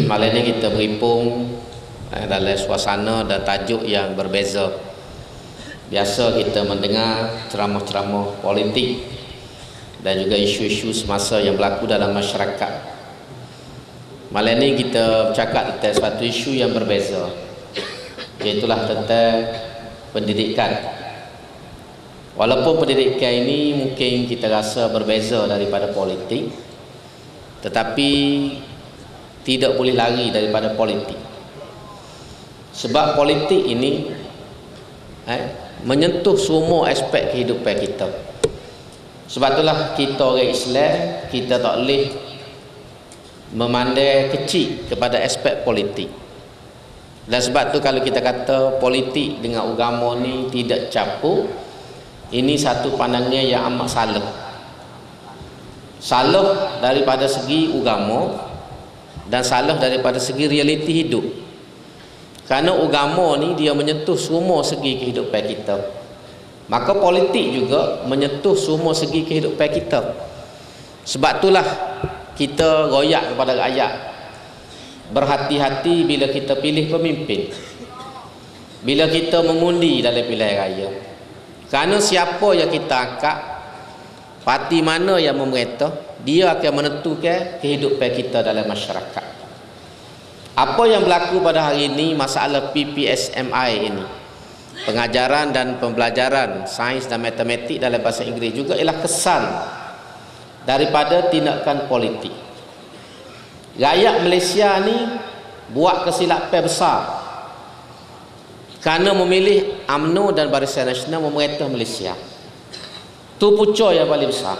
Malam ini kita berhimpun dalam suasana dan tajuk yang berbeza. Biasa kita mendengar ceramah-ceramah politik dan juga isu-isu semasa yang berlaku dalam masyarakat. Malam ini kita bercakap tentang suatu isu yang berbeza, iaitulah tentang pendidikan. Walaupun pendidikan ini mungkin kita rasa berbeza daripada politik, tetapi tidak boleh lari daripada politik. Sebab politik ini menyentuh semua aspek kehidupan kita. Sebab itulah kita orang Islam, kita tak boleh memandai kecil kepada aspek politik. Dan sebab tu kalau kita kata politik dengan agama ni tidak campur, ini satu pandangan yang amat salah. Salah daripada segi agama dan salah daripada segi realiti hidup. Kerana agama ni dia menyentuh semua segi kehidupan kita. Maka politik juga menyentuh semua segi kehidupan kita. Sebab itulah kita royak kepada rakyat, berhati-hati bila kita pilih pemimpin, bila kita mengundi dalam pilihan raya. Kerana siapa yang kita angkat, parti mana yang memerintah, dia akan menentukan kehidupan kita dalam masyarakat. Apa yang berlaku pada hari ini, masalah PPSMI ini, pengajaran dan pembelajaran sains dan matematik dalam bahasa Inggeris, juga ialah kesan daripada tindakan politik. Rakyat Malaysia ni buat kesilapan besar kerana memilih UMNO dan Barisan Nasional memerintah Malaysia. Itu punca yang paling besar.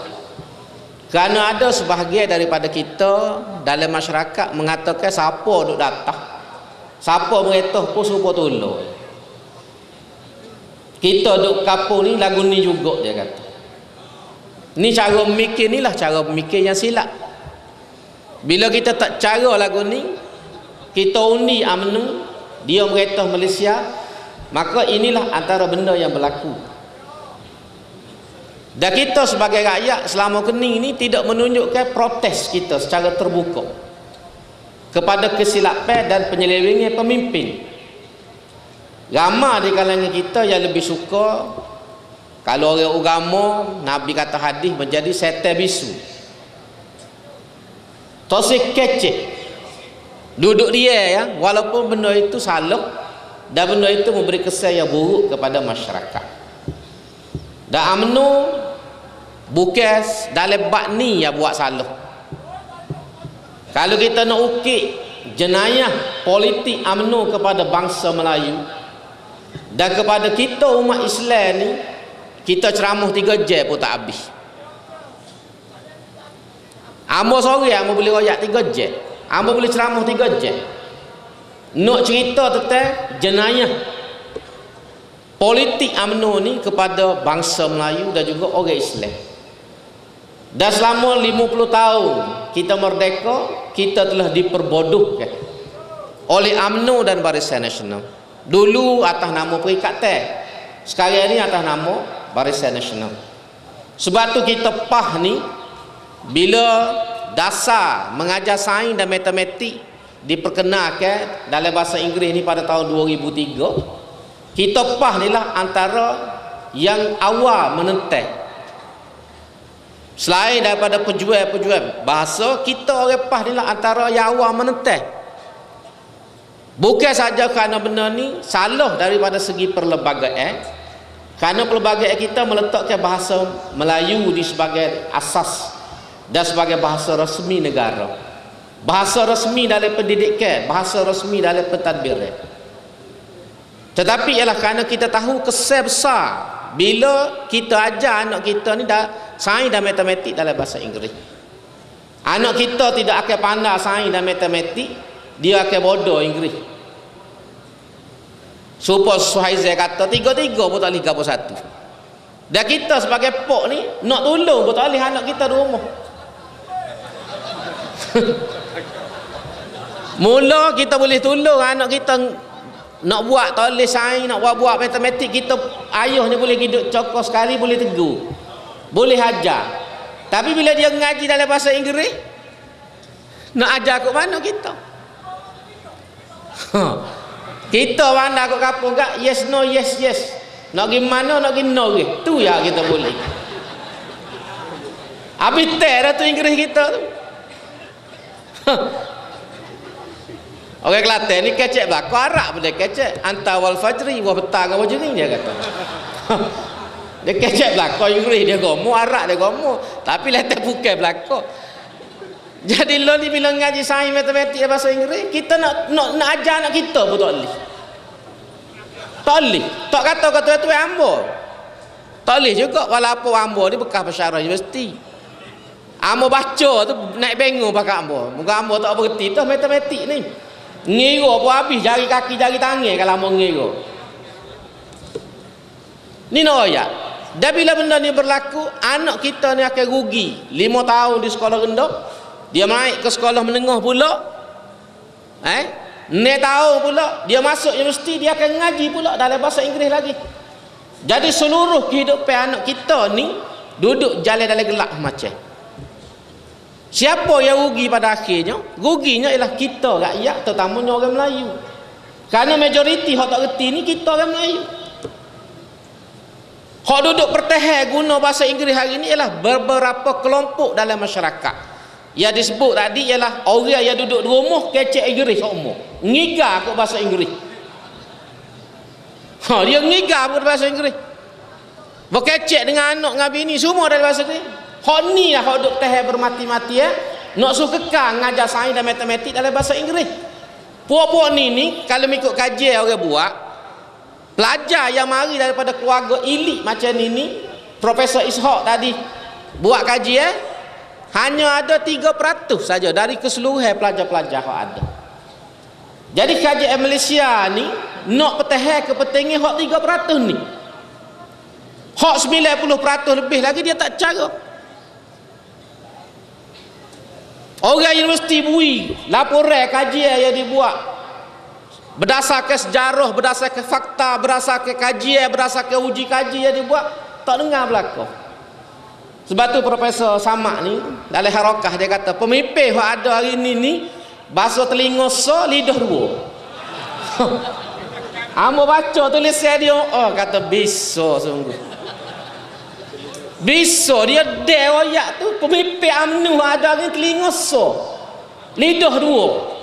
Kerana ada sebahagian daripada kita dalam masyarakat mengatakan siapa duk datang, siapa merintah pun serupa tolong. Kita duk kampung ni lagu ni juga, dia kata. Ni cara memikir ni lah cara memikir yang silap. Bila kita tak cara lagu ni, kita undi UMNO, dia merintah Malaysia, maka inilah antara benda yang berlaku. Dan kita sebagai rakyat selama kening ni tidak menunjukkan protes kita secara terbuka kepada kesilapan dan penyelewengan pemimpin. Ramai di kalangan kita yang lebih suka kalau orang agama, Nabi kata hadis, menjadi setan bisu, tosik kecek, duduk dia ya, walaupun benda itu salah dan benda itu memberi kesan yang buruk kepada masyarakat. Dan UMNO bukan dalam bab ni yang buat salah. Kalau kita nak ukit jenayah politik UMNO kepada bangsa Melayu dan kepada kita umat Islam ni, kita ceramah 3 jam pun tak habis. Amba sore amba boleh royak 3 jam, amba boleh ceramah 3 jam nak cerita tentang jenayah politik UMNO ni kepada bangsa Melayu dan juga orang Islam. Dan selama 50 tahun kita merdeka, kita telah diperbodohkan oleh UMNO dan Barisan Nasional. Dulu atas nama Perikatan, sekarang ni atas nama Barisan Nasional. Sebab tu kita ni bila dasar mengajar sains dan matematik diperkenalkan dalam bahasa Inggeris ni pada tahun 2003, kita ni lah antara yang awal menentang. Selain daripada pejuang-pejuang bahasa, kita orang PAS ni lah antara yang awal menentang. Bukan saja kerana benda ni salah daripada segi perlembagaan, kerana perlembagaan kita meletakkan bahasa Melayu di sebagai asas dan sebagai bahasa rasmi negara, bahasa rasmi dalam pendidikan, bahasa rasmi dalam pentadbiran. Tetapi ialah kerana kita tahu kesan besar bila kita ajar anak kita ni dah sains dan matematik dalam bahasa Inggeris. Anak kita tidak akan pandai sains dan matematik, dia akan bodoh Inggeris. Supaya Suhaizai kata 3-3 pun tak boleh gabung satu. Dan kita sebagai pok ni nak tolong pun tak boleh anak kita di rumah. Mula kita boleh tolong anak kita nak buat tulis sains, nak buat matematik, kita ayahnya boleh hidup cokok sekali, boleh tegur, boleh ajar. Tapi bila dia ngaji dalam bahasa Inggeris, nak ajar kat mana kita? Kita pandai kat kampung kak, yes no yes yes. Nak pergi mana, nak pergi no ke. Tu ya kita boleh. Habis dah tu Inggeris kita tu. Orang Kelantan ni kecek berlaku Arab pun dia kecek. Anta wal fajri wa petang wa jering dia kata. Dia kecek berlaku Inggeris dia gomo, Arab dia gomo. Tapi letak bukan berlaku. Jadi lo ni bila ngaji sains matematik bahasa Inggeris, kita nak ajar anak kita pun tak boleh. Tak boleh. Tak kata tu ambo. Tak boleh juga walaupun ambo ni bekas pensyarah universiti. Ambo baca tu naik bengung pakai ambo. Muka ambo tak berhenti tu matematik ni. Ngira pun habis jari kaki jari tangan kalau ambo ngira. Ni nak ayat. Dan bila benda ni berlaku, anak kita ni akan rugi. 5 tahun di sekolah rendah, dia naik ke sekolah menengah pula. 6 tahun pula dia masuk universiti, dia akan ngaji pula dalam bahasa Inggeris lagi. Jadi seluruh kehidupan anak kita ni duduk jalan dalam gelap macam. Siapa yang rugi pada akhirnya? Ruginya ialah kita rakyat, terutamanya orang Melayu. Kerana majoriti hak tak reti ni kita orang Melayu. Hak duduk pertahan guna bahasa Inggeris hari ni ialah beberapa kelompok dalam masyarakat. Yang disebut tadi ialah orang yang duduk di rumah kecek Inggeris semua. Ngigar kot bahasa Inggeris. Dia ngigar kot bahasa Inggeris. Berkecek dengan anak dengan bini semua dalam bahasa Inggeris. Hak ni lah hak duduk tahan bermati-mati nak suruh kekal ngajar sains dan matematik dalam bahasa Inggeris. Puak-puak ni kalau ikut kajian orang buat, pelajar yang mari daripada keluarga elit macam ni, Profesor Ishak tadi buat kajian, hanya ada 3% saja dari keseluruhan pelajar-pelajar yang ada. Jadi kajian Malaysia ni nak pertahan kepentingan hak 3% ni. Hak 90% lebih lagi dia tak cara. Orang universiti bui laporan kajian yang dibuat berdasarkan sejarah, berdasarkan fakta, berdasarkan kajian, berdasarkan uji kaji yang dibuat, tak dengar berlaku. Sebab tu Profesor Samak ni dalam harakah dia kata pemimpin yang ada hari ni bahasa telinga so, lidah dua. Amo baca tulisan dia, kata bisa sungguh. Bisa dia dewayak tu pemimpin UMNO ada ni telinga so, lidah dua.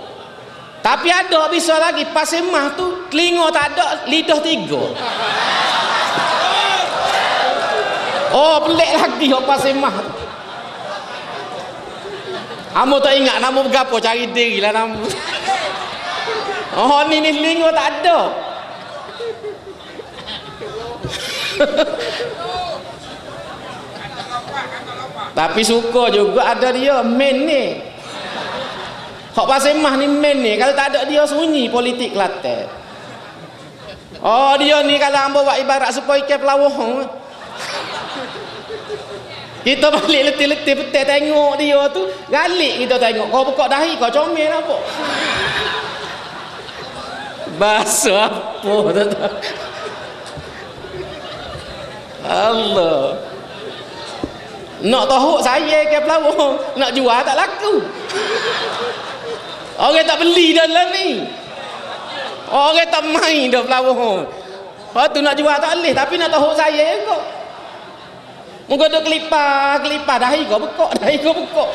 Tapi ada bisa lagi Pasemah tu telinga tak ada, lidah 3. Pelik lagi Pasemah. Amo tak ingat nama berapa, cari diri lah nama. Ni telinga tak ada. Tapi suka juga ada dia main ni. Hak Pasemah ni main ni. Kalau tak ada dia sunyi politik Kelantan. Dia ni kalau hamba buat ibarat supaya ikan pelawah. Kita balik letih-letih petai tengok dia tu, galik kita tengok. Kau buka dahi kau comel apa? Bahasa apa tu? Allah. Nak tahu saya ke pelawang, nak jual tak laku. Orang tak beli dah lah ni. Orang tak main dah pelawang. Tu nak jual tak boleh, tapi nak tahu saya kok. Muka tu kelipar dahi kau bekok, dahi kau bekok.